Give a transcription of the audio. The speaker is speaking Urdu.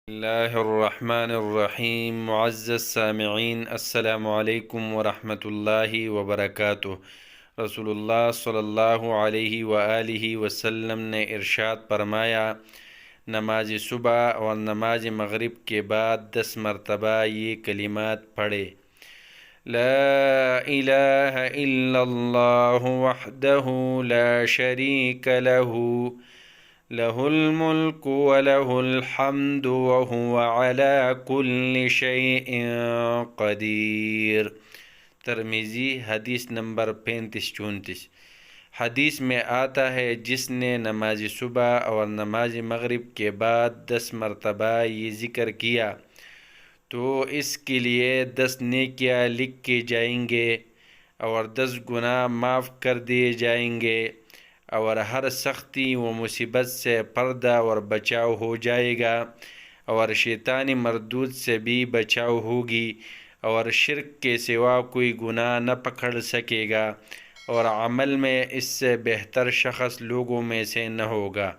اللہ الرحمن الرحیم معزز سامعین، السلام علیکم ورحمۃ اللہ وبرکاتہ۔ رسول اللہ صلی اللہ علیہ وآلہ وسلم نے ارشاد فرمایا، نماز صبح اور نماز مغرب کے بعد 10 مرتبہ یہ کلمات پڑھے: لا الہ الا اللہ وحدہ لا شریک لہ لہ الملک ولہ الحمد وہو علی کل شیء قدیر۔ ترمذی، حدیث نمبر 3534۔ حدیث میں آتا ہے، جس نے نماز صبح اور نماز مغرب کے بعد 10 مرتبہ یہ ذکر کیا تو اس کے لیے 10 نیکیاں لکھی جائیں گے اور 10 گناہ معاف کر دیے جائیں گے، اور ہر سختی و مصیبت سے پردہ اور بچاؤ ہو جائے گا، اور شیطانی مردود سے بھی بچاؤ ہوگی، اور شرک کے سوا کوئی گناہ نہ پکڑ سکے گا، اور عمل میں اس سے بہتر شخص لوگوں میں سے نہ ہوگا۔